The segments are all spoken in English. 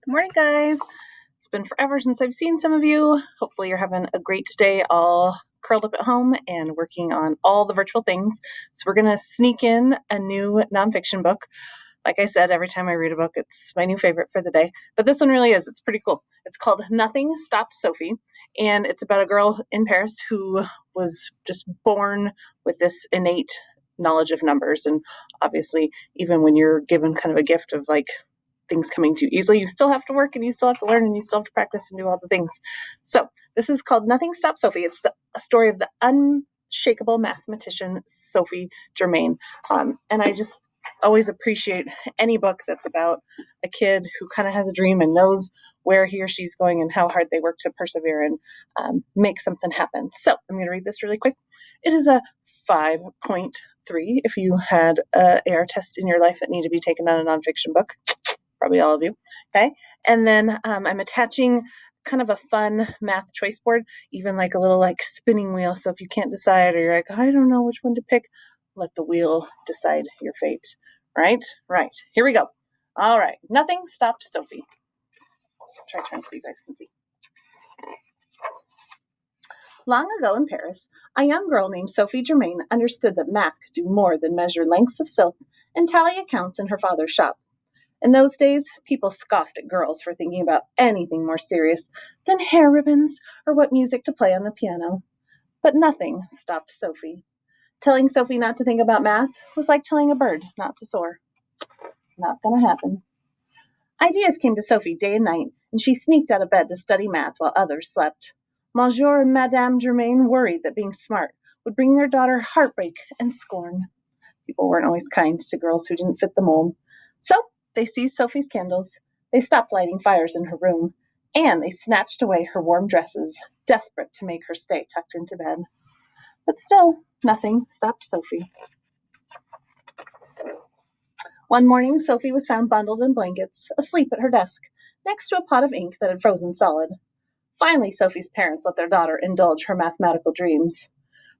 Good morning, guys. It's been forever since I've seen some of you. Hopefully, you're having a great day, all curled up at home and working on all the virtual things. So, we're going to sneak in a new nonfiction book. Like I said, every time I read a book, it's my new favorite for the day. But this one really is. It's pretty cool. It's called Nothing Stopped Sophie. And it's about a girl in Paris who was just born with this innate knowledge of numbers. And obviously, even when you're given kind of a gift of like things coming too easily, you still have to work and you still have to learn and you still have to practice and do all the things. So this is called Nothing Stopped Sophie. It's a story of the unshakable mathematician Sophie Germain. And I just always appreciate any book that's about a kid who kind of has a dream and knows where he or she's going and how hard they work to persevere and make something happen. So I'm going to read this really quick. It is a 5.3 if you had an AR test in your life that needed to be taken on a nonfiction book. Probably all of you. Okay. And then I'm attaching kind of a fun math choice board, even like a little like spinning wheel. So if you can't decide or you're like, I don't know which one to pick, let the wheel decide your fate. Right? Here we go. All right. Nothing Stopped Sophie. Try to turn so you guys can see. Long ago in Paris, a young girl named Sophie Germain understood that math could do more than measure lengths of silk and tally accounts in her father's shop. In those days, people scoffed at girls for thinking about anything more serious than hair ribbons or what music to play on the piano. But nothing stopped Sophie. Telling Sophie not to think about math was like telling a bird not to soar. Not gonna happen. Ideas came to Sophie day and night, and she sneaked out of bed to study math while others slept. Monsieur and Madame Germain worried that being smart would bring their daughter heartbreak and scorn. People weren't always kind to girls who didn't fit the mold. So they seized Sophie's candles, they stopped lighting fires in her room, and they snatched away her warm dresses, desperate to make her stay tucked into bed. But still, nothing stopped Sophie. One morning, Sophie was found bundled in blankets, asleep at her desk, next to a pot of ink that had frozen solid. Finally, Sophie's parents let their daughter indulge her mathematical dreams.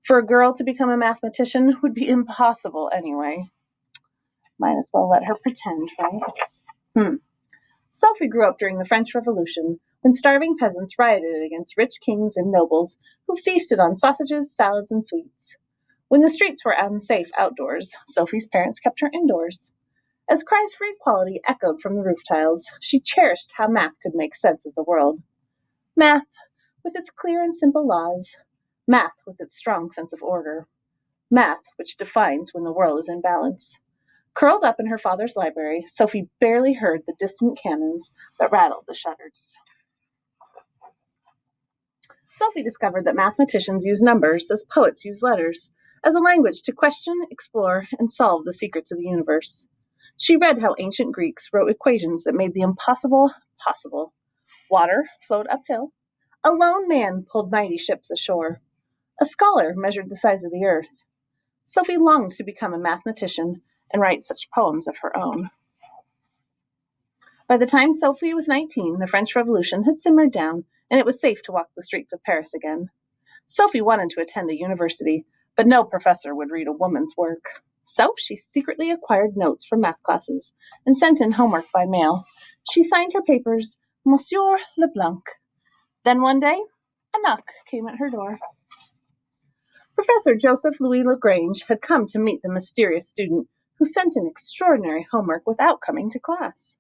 For a girl to become a mathematician would be impossible anyway. Might as well let her pretend, right? Sophie grew up during the French Revolution, when starving peasants rioted against rich kings and nobles who feasted on sausages, salads, and sweets. When the streets were unsafe outdoors, Sophie's parents kept her indoors. As cries for equality echoed from the roof tiles, she cherished how math could make sense of the world. Math, with its clear and simple laws. Math, with its strong sense of order. Math, which defines when the world is in balance. Curled up in her father's library, Sophie barely heard the distant cannons that rattled the shutters. Sophie discovered that mathematicians use numbers as poets use letters, as a language to question, explore, and solve the secrets of the universe. She read how ancient Greeks wrote equations that made the impossible possible. Water flowed uphill. A lone man pulled mighty ships ashore. A scholar measured the size of the earth. Sophie longed to become a mathematician and write such poems of her own. By the time Sophie was 19, the French Revolution had simmered down, and it was safe to walk the streets of Paris again. Sophie wanted to attend a university, but no professor would read a woman's work. So she secretly acquired notes from math classes and sent in homework by mail. She signed her papers, Monsieur Leblanc. Then one day, a knock came at her door. Professor Joseph Louis Lagrange had come to meet the mysterious student who sent in extraordinary homework without coming to class.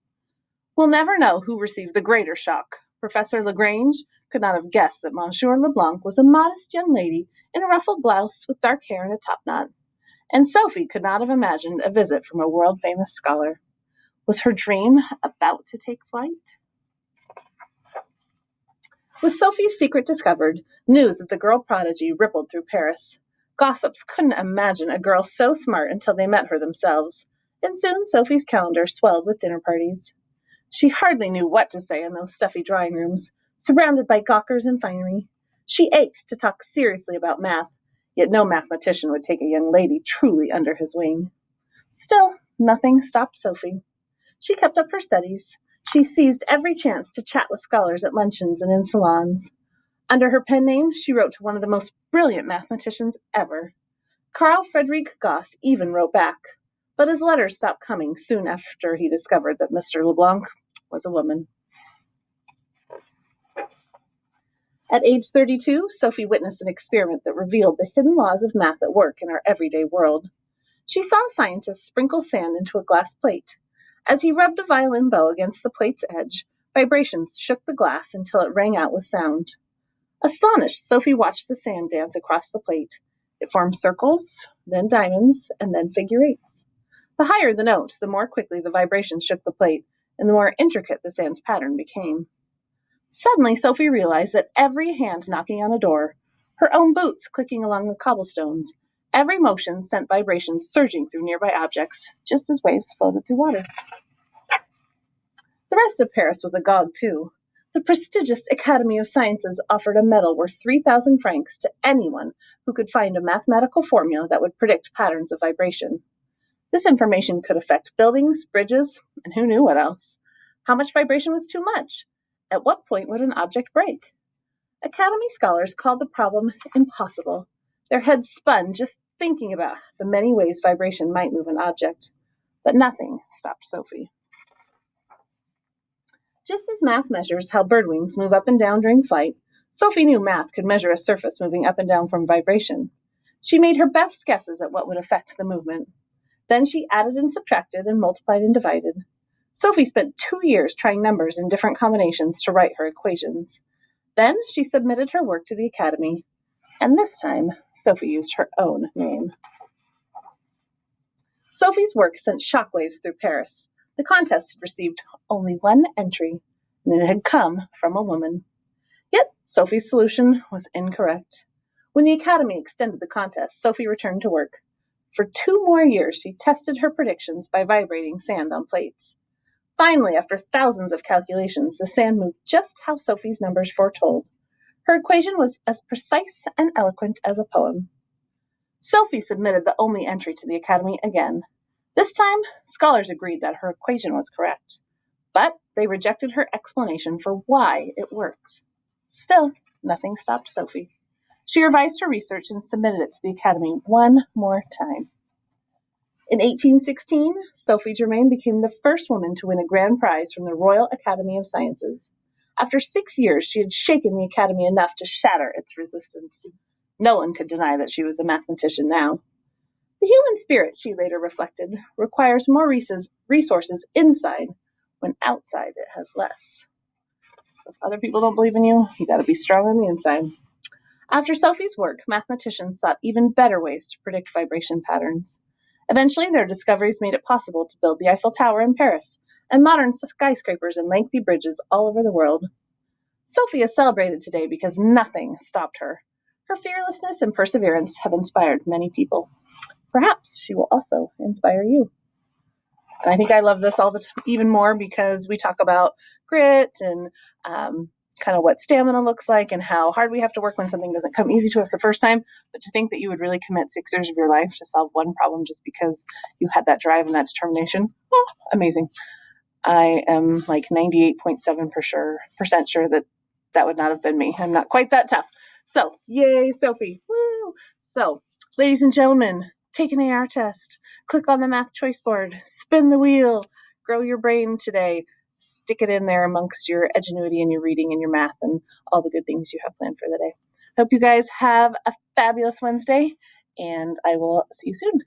We'll never know who received the greater shock. Professor Lagrange could not have guessed that Monsieur Leblanc was a modest young lady in a ruffled blouse with dark hair and a topknot. And Sophie could not have imagined a visit from a world-famous scholar. Was her dream about to take flight? With Sophie's secret discovered, news of the girl prodigy rippled through Paris. Gossips couldn't imagine a girl so smart until they met her themselves, and soon Sophie's calendar swelled with dinner parties. She hardly knew what to say in those stuffy drawing rooms, surrounded by gawkers and finery. She ached to talk seriously about math, yet no mathematician would take a young lady truly under his wing. Still, nothing stopped Sophie. She kept up her studies. She seized every chance to chat with scholars at luncheons and in salons. Under her pen name, she wrote to one of the most brilliant mathematicians ever. Carl Friedrich Gauss even wrote back, but his letters stopped coming soon after he discovered that Mr. Leblanc was a woman. At age 32, Sophie witnessed an experiment that revealed the hidden laws of math at work in our everyday world. She saw a scientist sprinkle sand into a glass plate. As he rubbed a violin bow against the plate's edge, vibrations shook the glass until it rang out with sound. Astonished, Sophie watched the sand dance across the plate. It formed circles, then diamonds, and then figure eights. The higher the note, the more quickly the vibration shook the plate, and the more intricate the sand's pattern became. Suddenly, Sophie realized that every hand knocking on a door, her own boots clicking along the cobblestones, every motion sent vibrations surging through nearby objects, just as waves floated through water. The rest of Paris was agog, too. The prestigious Academy of Sciences offered a medal worth 3,000 francs to anyone who could find a mathematical formula that would predict patterns of vibration. This information could affect buildings, bridges, and who knew what else. How much vibration was too much? At what point would an object break? Academy scholars called the problem impossible. Their heads spun just thinking about the many ways vibration might move an object. But nothing stopped Sophie. Just as math measures how bird wings move up and down during flight, Sophie knew math could measure a surface moving up and down from vibration. She made her best guesses at what would affect the movement. Then she added and subtracted and multiplied and divided. Sophie spent 2 years trying numbers in different combinations to write her equations. Then she submitted her work to the Academy, and this time Sophie used her own name. Sophie's work sent shockwaves through Paris. The contest had received only one entry, and it had come from a woman. Yet Sophie's solution was incorrect. When the Academy extended the contest, Sophie returned to work. For 2 more years, she tested her predictions by vibrating sand on plates. Finally, after thousands of calculations, the sand moved just how Sophie's numbers foretold. Her equation was as precise and eloquent as a poem. Sophie submitted the only entry to the Academy again. This time, scholars agreed that her equation was correct, but they rejected her explanation for why it worked. Still, nothing stopped Sophie. She revised her research and submitted it to the Academy one more time. In 1816, Sophie Germain became the first woman to win a grand prize from the Royal Academy of Sciences. After 6 years, she had shaken the Academy enough to shatter its resistance. No one could deny that she was a mathematician now. The human spirit, she later reflected, requires more resources inside when outside it has less. So if other people don't believe in you, you got to be strong on the inside. After Sophie's work, mathematicians sought even better ways to predict vibration patterns. Eventually, their discoveries made it possible to build the Eiffel Tower in Paris and modern skyscrapers and lengthy bridges all over the world. Sophie is celebrated today because nothing stopped her. Her fearlessness and perseverance have inspired many people. Perhaps she will also inspire you. And I think I love this even more because we talk about grit and kind of what stamina looks like and how hard we have to work when something doesn't come easy to us the first time. But to think that you would really commit 6 years of your life to solve one problem just because you had that drive and that determination, amazing. I am like 98.7% sure that that would not have been me. I'm not quite that tough. So, yay, Sophie. Woo! So, ladies and gentlemen, take an AR test. Click on the math choice board. Spin the wheel. Grow your brain today. Stick it in there amongst your edgenuity and your reading and your math and all the good things you have planned for the day. Hope you guys have a fabulous Wednesday, and I will see you soon.